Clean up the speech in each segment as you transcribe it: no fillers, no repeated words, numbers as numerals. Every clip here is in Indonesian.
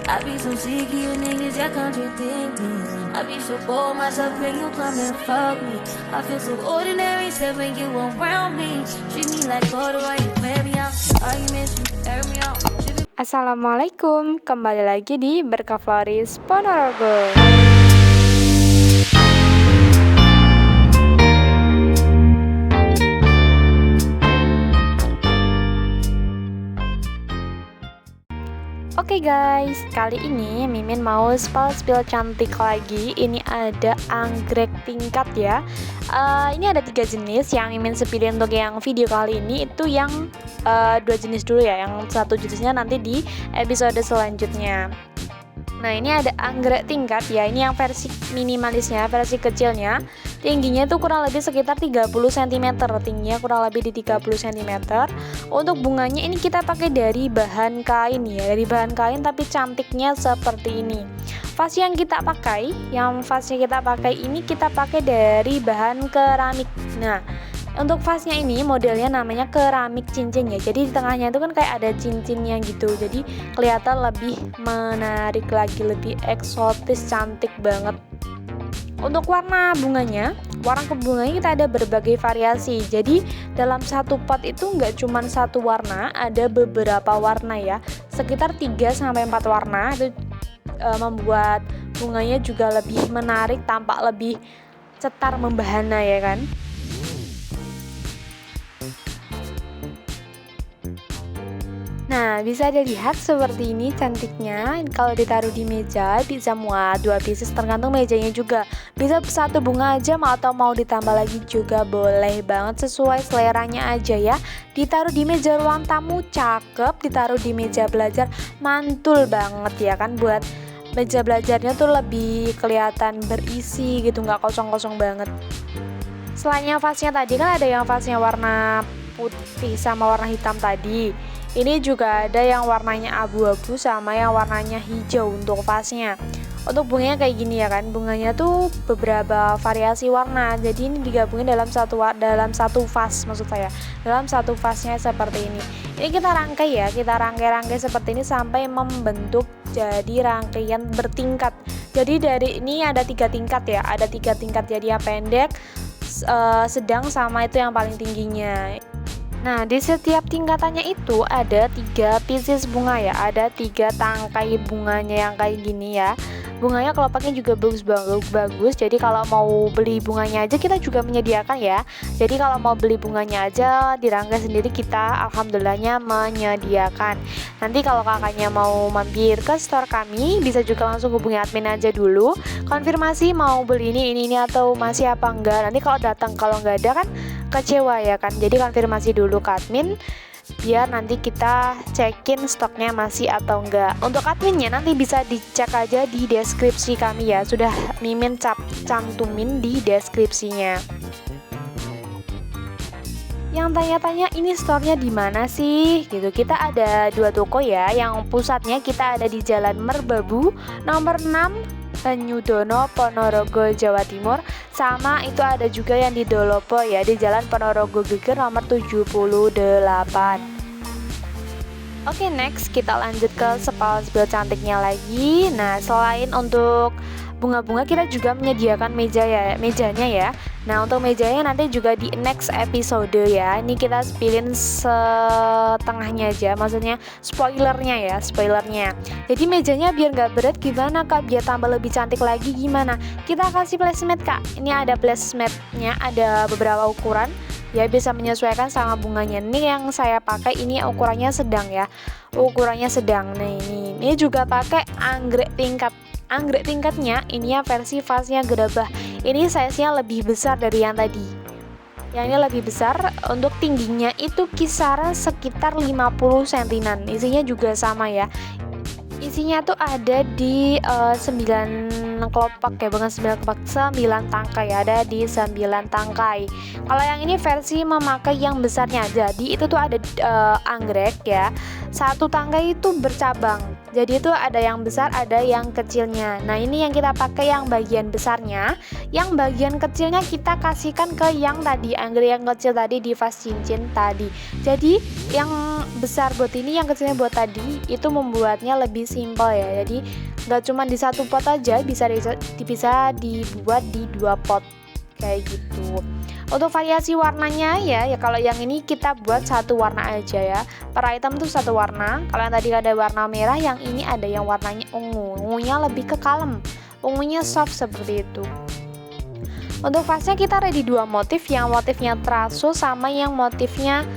I be so sick of you niggas, y'all contradict me. I be so bold myself when you come and fuck me. I feel so ordinary, except when you around me. Treat me like water while you wear me out. Arguments, you air me out. Assalamualaikum, kembali lagi di Berkah Floris Ponorogo. Oke guys, kali ini Mimin mau spill cantik lagi. Ini ada anggrek tingkat ya. Ini ada 3 jenis yang Mimin sepilih untuk yang video kali ini. Itu yang 2 jenis dulu ya. Yang satu jenisnya nanti di episode selanjutnya. Nah, ini ada anggrek tingkat ya. Ini yang versi minimalisnya, versi kecilnya. Tingginya itu kurang lebih sekitar 30 cm. Tingginya kurang lebih di 30 cm. Untuk bunganya ini kita pakai dari bahan kain ya. Dari bahan kain tapi cantiknya seperti ini. Vas yang kita pakai, ini kita pakai dari bahan keramik. Nah, untuk vasnya ini modelnya namanya keramik cincin ya. Jadi di tengahnya itu kan kayak ada cincinnya gitu. Jadi kelihatan lebih menarik lagi, lebih eksotis, cantik banget. Untuk warna bunganya kita ada berbagai variasi. Jadi dalam satu pot itu nggak cuma satu warna, ada beberapa warna ya. Sekitar 3-4 warna itu membuat bunganya juga lebih menarik, tampak lebih cetar membahana ya kan. Nah, bisa dilihat seperti ini cantiknya. Kalau ditaruh di meja bisa muat 2 pieces, tergantung mejanya juga. Bisa satu bunga aja atau mau ditambah lagi juga boleh banget, sesuai seleranya aja ya. Ditaruh di meja ruang tamu cakep, ditaruh di meja belajar mantul banget ya kan, buat meja belajarnya tuh lebih kelihatan berisi gitu, nggak kosong-kosong banget. Selain yang vasnya tadi kan ada yang vasnya warna putih sama warna hitam tadi. Ini juga ada yang warnanya abu-abu sama yang warnanya hijau untuk vasnya. Untuk bunganya kayak gini ya kan, bunganya tuh beberapa variasi warna. Jadi ini digabungin dalam satu vas, maksud saya. Dalam satu vasnya seperti ini. Ini kita rangkai ya, kita rangkai seperti ini sampai membentuk jadi rangkaian bertingkat. Jadi dari ini ada 3 tingkat ya, ada 3 tingkat, jadi yang pendek, sedang sama itu yang paling tingginya. Nah, di setiap tingkatannya itu ada 3 pieces bunga ya, ada 3 tangkai bunganya yang kayak gini ya. Bunganya kelopaknya juga bagus, jadi kalau mau beli bunganya aja kita juga menyediakan ya. Jadi kalau mau beli bunganya aja dirangkai sendiri, kita alhamdulillahnya menyediakan. Nanti kalau kakaknya mau mampir ke store kami, bisa juga langsung hubungi admin aja dulu, konfirmasi mau beli ini atau masih apa enggak. Nanti kalau datang, kalau nggak ada kan kecewa ya kan. Jadi konfirmasi dulu ke admin biar nanti kita cekin stoknya masih atau enggak. Untuk adminnya nanti bisa dicek aja di deskripsi kami ya. Sudah Mimin cantumin di deskripsinya. Yang tanya-tanya ini store-nya di mana sih? Gitu. Kita ada 2 toko ya. Yang pusatnya kita ada di Jalan Merbabu nomor 6 Banyudono, Ponorogo, Jawa Timur. Sama itu ada juga yang di Dolopo ya, di Jalan Ponorogo Geger nomor 78. Oke, next kita lanjut ke spill cantiknya lagi. Nah, selain untuk bunga-bunga kita juga menyediakan mejanya ya. Nah, untuk mejanya nanti juga di next episode ya. Ini kita spillin setengahnya aja, maksudnya spoilernya. Jadi mejanya biar nggak berat gimana kak? Biar tambah lebih cantik lagi gimana? Kita kasih placemat kak. Ini ada placematnya, ada beberapa ukuran. Ya, bisa menyesuaikan sama bunganya. Ini yang saya pakai ini ukurannya sedang ya. Ukurannya sedang. Nah, ini juga pakai anggrek tingkat. Anggrek tingkatnya ini ya versi vasnya gerabah. Ini size-nya lebih besar dari yang tadi. Yang ini lebih besar. Untuk tingginya itu kisaran sekitar 50 cm. Isinya juga sama ya. Isinya tuh ada di 9 kelopak ya, bunga 9 kelopak 9 tangkai, ada di 9 tangkai. Kalau yang ini versi memakai yang besarnya, jadi itu tuh ada anggrek ya, satu tangkai itu bercabang, jadi itu ada yang besar ada yang kecilnya. Nah ini yang kita pakai yang bagian besarnya, yang bagian kecilnya kita kasihkan ke yang tadi anggrek yang kecil tadi di vas cincin tadi. Jadi yang besar buat ini, yang kecilnya buat tadi, itu membuatnya lebih simpel ya. Jadi nggak cuma di satu pot aja, bisa dibuat di 2 pot kayak gitu. Untuk variasi warnanya ya kalau yang ini kita buat satu warna aja ya. Per item tuh satu warna. Kalau yang tadi ada warna merah, yang ini ada yang warnanya ungu. Ungunya lebih ke kalem, ungunya soft seperti itu. Untuk vasnya kita ready 2 motif, yang motifnya teraso sama yang motifnya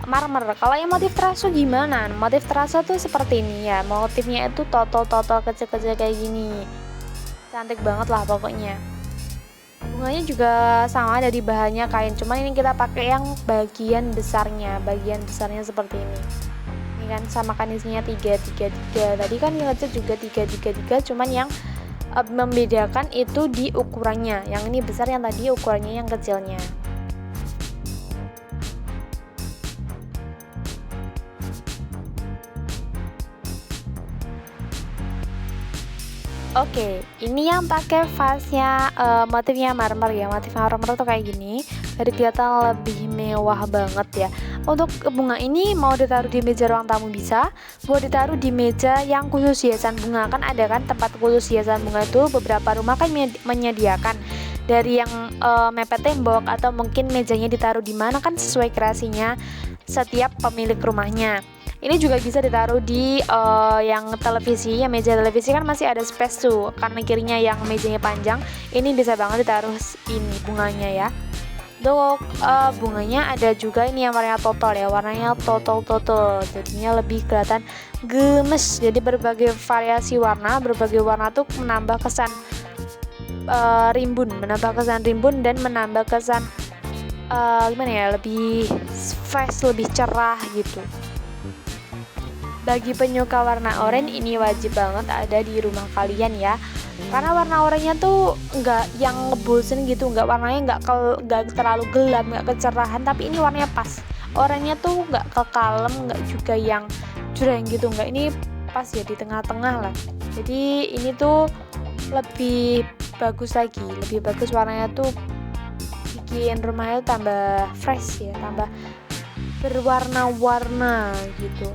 marmer. Kalau yang motif teraso gimana? Motif teraso tuh seperti ini ya. Motifnya itu totol-totol kecil-kecil kayak gini. Cantik banget lah pokoknya. Bunganya juga sama dari bahannya kain, cuman ini kita pakai yang bagian besarnya seperti ini. Ini kan sama kan isinya 3. Tadi kan yang kecil juga 3, cuman yang membedakan itu di ukurannya. Yang ini besar, yang tadi ukurannya yang kecilnya. Oke, ini yang pakai vasnya motifnya marmer ya. Motif marmer tuh kayak gini, jadi kelihatan lebih mewah banget ya. Untuk bunga ini mau ditaruh di meja ruang tamu bisa, mau ditaruh di meja yang khusus hiasan bunga. Kan ada kan tempat khusus hiasan bunga itu, beberapa rumah kan menyediakan dari yang mepet tembok, atau mungkin mejanya ditaruh di mana kan sesuai kreasinya setiap pemilik rumahnya. Ini juga bisa ditaruh di yang televisi, yang meja televisi kan masih ada space tuh, karena kirinya yang mejanya panjang, ini bisa banget ditaruh ini bunganya ya. Untuk bunganya ada juga ini yang warnanya total ya, warnanya total, jadinya lebih kelihatan gemes. Jadi berbagai variasi warna, berbagai warna tuh menambah kesan rimbun, dan menambah kesan gimana ya, lebih fresh, lebih cerah gitu. Bagi penyuka warna oranye, ini wajib banget ada di rumah kalian ya, karena warna oranye tuh nggak yang ngebosen gitu, warnanya nggak terlalu gelap, nggak kecerahan, tapi ini warnanya pas. Oranye tuh nggak kekalem, nggak juga yang jreng gitu, nggak, ini pas ya di tengah-tengah lah. Jadi ini tuh lebih bagus lagi, lebih bagus warnanya tuh, bikin rumahnya tambah fresh ya, tambah berwarna-warna gitu.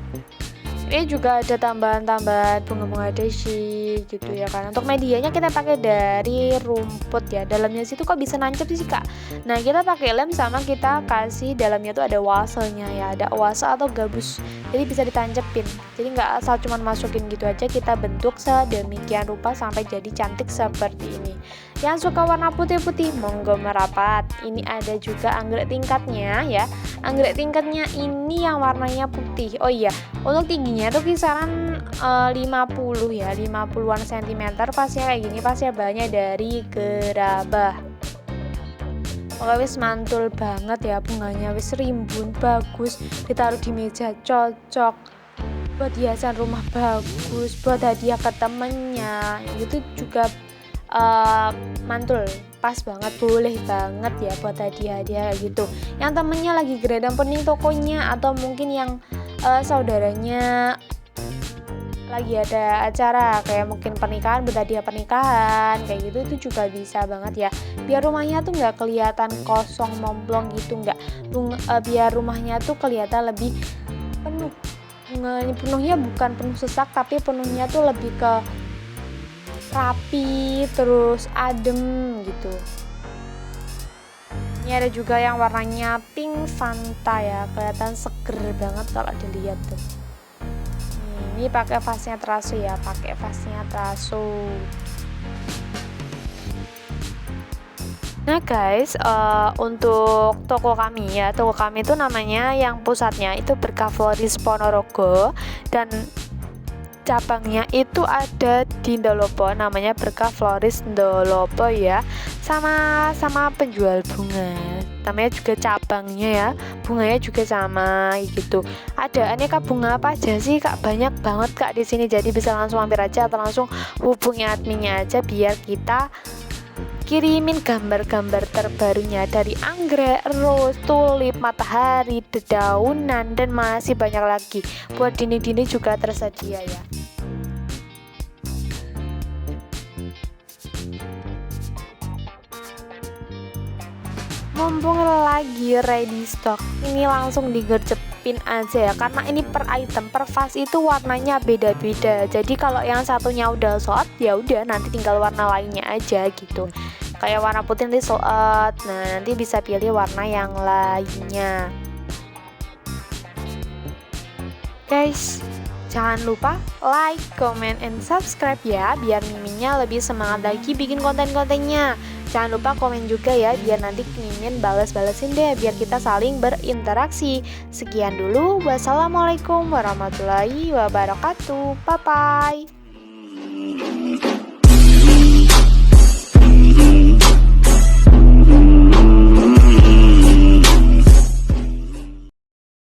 Ini juga ada tambahan-tambahan bunga-bunga daisy gitu ya kan. Untuk medianya kita pakai dari rumput ya. Dalamnya situ kok bisa nancep sih kak. Nah kita pakai lem, sama kita kasih dalamnya tuh ada waselnya ya, ada wase atau gabus. Jadi bisa ditancepin. Jadi nggak asal cuman masukin gitu aja, kita bentuk sedemikian rupa sampai jadi cantik seperti ini. Yang suka warna putih-putih monggo merapat. Ini ada juga anggrek tingkatnya ya. Anggrek tingkatnya ini yang warnanya putih. Oh iya, untuk tingginya tuh kisaran 50 ya, 50-an cm. Pasnya kayak gini, pasnya banyak dari gerabah. Oke, wis mantul banget ya bunganya, wis rimbun, bagus, ditaruh di meja cocok, buat hiasan rumah bagus, buat hadiah ke temennya itu juga mantul, pas banget, boleh banget ya buat hadiah-hadiah gitu. Yang temennya lagi geradang pening tokonya, atau mungkin yang saudaranya lagi ada acara kayak mungkin pernikahan, berhadiah pernikahan kayak gitu, itu juga bisa banget ya, biar rumahnya tuh nggak kelihatan kosong momplong gitu, biar rumahnya tuh kelihatan lebih penuh. Penuhnya bukan penuh sesak, tapi penuhnya tuh lebih ke rapi, terus adem gitu. Ini ada juga yang warnanya pink Fanta ya, kelihatan seger banget kalau dilihat tuh. Ini pakai vasnya teraso ya, pakai vasnya teraso. Nah guys, untuk toko kami ya, toko kami itu namanya yang pusatnya itu Berkah Floris Ponorogo, dan cabangnya itu ada di Ndolopo, namanya Berkah Floris Ndolopo ya, sama penjual bunga namanya juga cabangnya ya, bunganya juga sama gitu. Ada aneka bunga apa aja sih Kak? Banyak banget Kak di sini, jadi bisa langsung mampir aja atau langsung hubungi adminnya aja biar kita kirimin gambar-gambar terbarunya dari anggrek, rose, tulip, matahari, dedaunan, dan masih banyak lagi. Buat dinding-dinding juga tersedia ya. Mumpung lagi ready stock, ini langsung digercepin aja ya, karena ini per item, per vas itu warnanya beda-beda. Jadi kalau yang satunya udah sold, ya udah nanti tinggal warna lainnya aja gitu. Kayak warna putih nanti sold, nah nanti bisa pilih warna yang lainnya. Guys, jangan lupa like, comment, and subscribe ya, biar Miminnya lebih semangat lagi bikin konten-kontennya. Jangan lupa komen juga ya, biar nanti Mimin balas-balasin deh, biar kita saling berinteraksi. Sekian dulu, wassalamualaikum warahmatullahi wabarakatuh. Bye-bye.